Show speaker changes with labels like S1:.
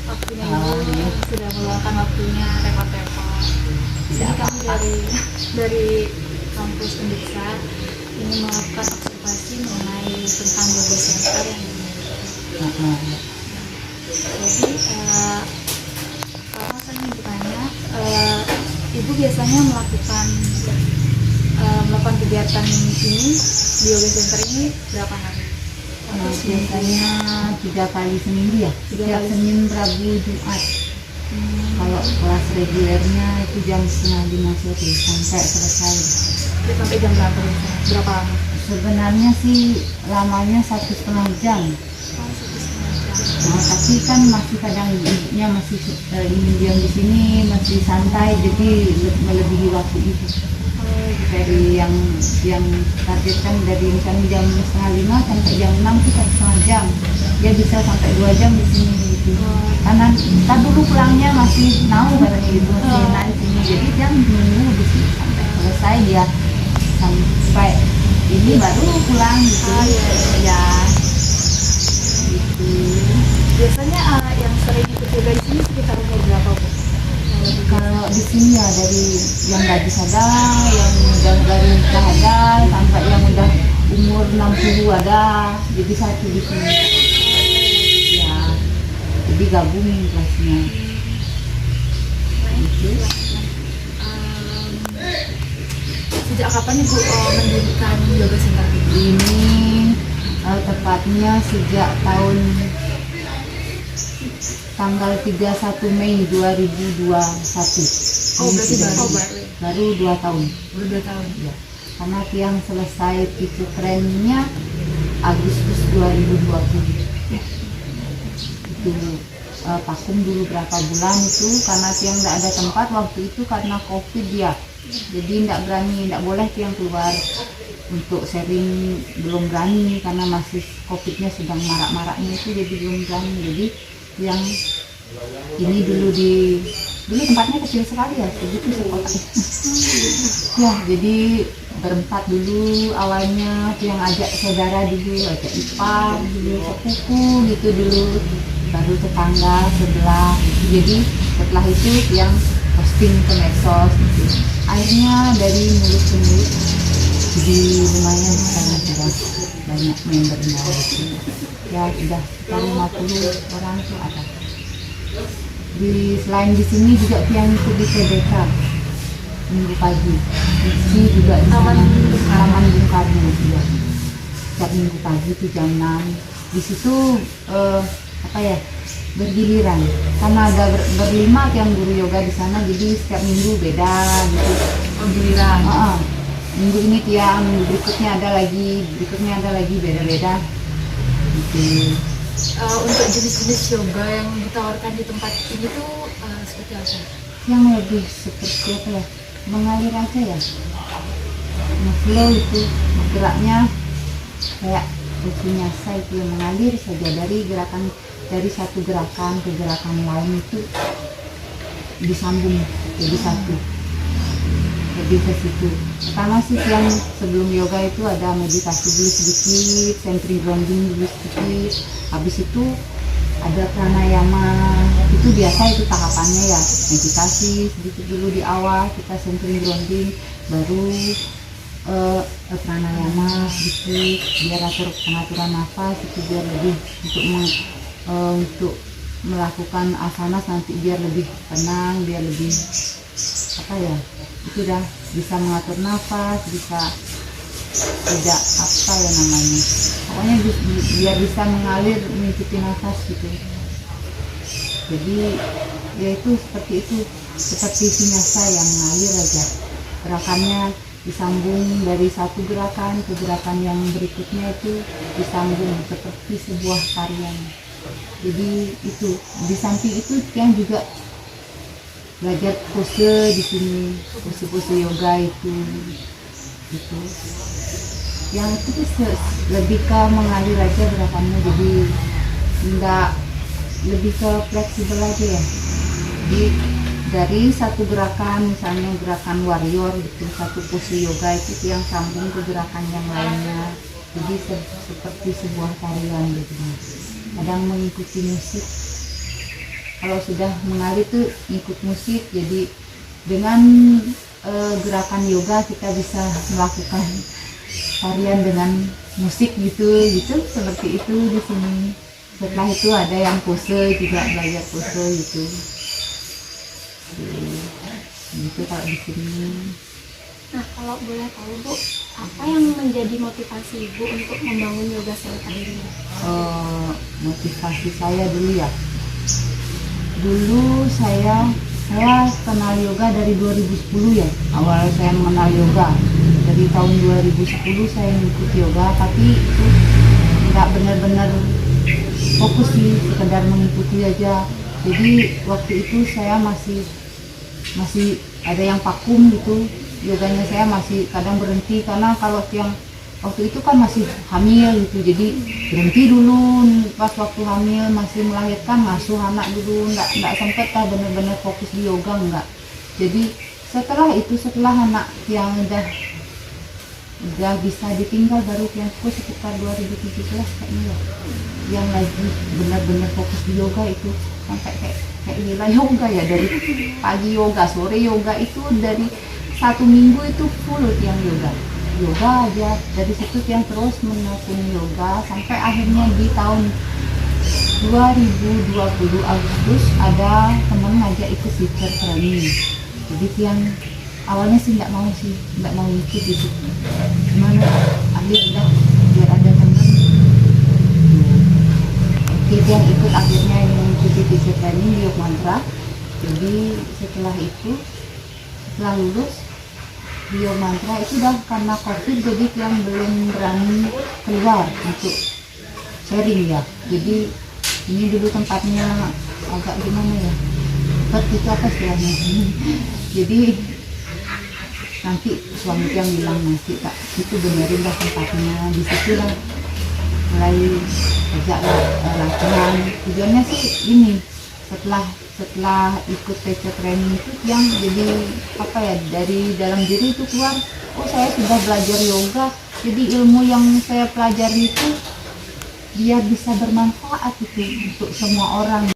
S1: waktunya Ibu sudah meluangkan waktunya repot-repot. Jadi kami dari kampus Undiksa ini melakukan observasi mengenai tentang yoga center yang dimiliki. Jadi kalau saya ingin bertanya, Ibu biasanya melakukan kegiatan ini di yoga center ini berapa hari?
S2: Biasanya 3 kali seminggu ya, setiap Senin, Rabu, Jumat. Kalau kelas regulernya itu jam 4:30 sore sampai selesai.
S1: Sampai jam berapa? Berapa lama?
S2: Sebenarnya sih lamanya 1,5 jam. Nah, tapi kan masih kadang ibunya masih ingin diam di sini, masih santai, jadi melebihi waktu itu. Dari yang targetkan dari misalnya jam 4:30 sampai jam 6 itu 1,5 jam. Dia bisa sampai 2 jam di sini gitu. Karena kita dulu pulangnya masih katanya gitu, masih naik sini. Jadi dia menunggu di sini sampai selesai, dia sampai ini baru pulang gitu. Ya. Gitu.
S1: Biasanya yang sering ikut yoga di sini sekitar umur berapa, Bu?
S2: Kalau di sini ya dari yang gadis ada, yang udah baru nikah ada, sampai yang udah umur 60 ada. Jadi satu di sini. Ya, jadi gabung kelasnya. Gitu.
S1: Sejak kapan Ibu mendirikan yoga center ini?
S2: Ini tepatnya sejak tanggal 31 Mei 2021.
S1: Berarti
S2: baru 2 tahun.
S1: Baru 2 tahun.
S2: Ya. Karena yang selesai itu trennya Agustus 2020. Itu vakum dulu berapa bulan itu karena tiang nggak ada tempat waktu itu karena COVID ya. Jadi nggak boleh tiang keluar untuk sharing, belum berani karena masih COVID-nya sedang marak-maraknya itu, jadi belum berani. Jadi yang ini dulu tempatnya kecil sekali ya, begitu sekota. Ya, jadi berempat dulu awalnya, yang ajak saudara dulu, ajak ipar dulu, sepupu gitu dulu, baru tetangga sebelah gitu. Jadi setelah itu yang posting ke medsos gitu. Akhirnya dari mulut ke mulut jadi lumayan sekarang sudah banyak membernya gitu. Ya sudah sekitar 50 orang tuh ada. Selain di sini juga yang ikut di TBK minggu pagi. Di juga di sana Taman Bung Karno ya. Setiap minggu pagi tuh jam 6. Di situ bergiliran. Karena ada berlima yang guru yoga di sana, jadi setiap minggu beda gitu.
S1: Giliran.
S2: Minggu ini tiang, minggu berikutnya ada lagi beda-beda gitu.
S1: Untuk jenis-jenis yoga yang ditawarkan di tempat ini tuh seperti apa?
S2: Yang lebih seperti apa ya, mengalir aja ya, flow itu geraknya kayak Vinyasa itu yang mengalir saja dari satu gerakan ke gerakan lain itu disambung jadi satu. Lebih ke situ. Pertama sih yang sebelum yoga itu ada meditasi dulu sedikit, centering grounding dulu sedikit. Habis itu ada pranayama. Itu biasa itu tahapannya ya. Meditasi sedikit dulu di awal, kita centering grounding, baru pranayama sedikit biar pengaturan nafas itu biar lebih untuk melakukan asana nanti biar lebih tenang, biar lebih itu udah bisa mengatur nafas, bisa tidak pokoknya biar bisa mengalir mengikuti nafas gitu. Jadi ya itu seperti Vinyasa yang mengalir aja, gerakannya disambung dari satu gerakan ke gerakan yang berikutnya itu disambung seperti sebuah tarian. Jadi itu di samping itu yang juga belajar pose di sini, pose yoga itu. Yang itu lebih ke mengalir aja gerakannya, jadi enggak, lebih ke fleksibel aja ya. Jadi dari satu gerakan, misalnya gerakan warrior gitu, satu pose yoga itu yang sambung ke gerakan yang lainnya. Jadi seperti sebuah tarian gitu. Kadang mengikuti musik kalau sudah mengalir tuh ikut musik. Jadi dengan gerakan yoga kita bisa melakukan tarian dengan musik gitu seperti itu di sini. Setelah itu ada yang pose, juga belajar pose gitu. Gitu kalau di sini.
S1: Nah, kalau boleh tahu Bu, apa yang menjadi motivasi Ibu untuk membangun yoga center ini?
S2: Motivasi saya dulu ya. Dulu saya kenal yoga dari 2010 ya. Awal saya mengenal yoga. Dari tahun 2010 saya mengikuti yoga, tapi itu nggak benar-benar fokus sih, sekedar mengikuti aja. Jadi waktu itu saya masih ada yang vakum gitu. Yoganya saya masih kadang berhenti karena kalau yang waktu itu kan masih hamil gitu, jadi berhenti dulu pas waktu hamil, masih melahirkan ngasuh anak dulu, nggak sempet lah bener-bener fokus di yoga, enggak. Jadi setelah anak yang udah bisa ditinggal, baru yang fokus sekitar 2017 kayaknya yang lagi benar-benar fokus di yoga itu. Sampai kayak gila yoga ya, dari pagi yoga, sore yoga, itu dari 1 minggu itu full yang yoga aja. Dari situ yang terus menekuni yoga sampai akhirnya di tahun 2020 Agustus ada teman ngajak ikut teacher training. Jadi yang awalnya sih nggak mau ikut gitu. Gimana akhirnya biar ada teman. Jadi yang ikut akhirnya yang mengikuti teacher training di Yogyakarta. Jadi setelah lulus di Mantra itu udah karena COVID, jadi yang belum berani keluar untuk sharing ya. Jadi ini dulu tempatnya agak gimana ya, seperti itu apa istilahnya. Jadi nanti suami yang bilang nanti Kak itu benerin dah tempatnya, di situ lah mulai ajak latihan. Tujuannya sih ini, setelah ikut teacher training itu yang jadi apa ya, dari dalam diri itu keluar, oh saya sudah belajar yoga, jadi ilmu yang saya pelajari itu biar bisa bermanfaat itu untuk semua orang.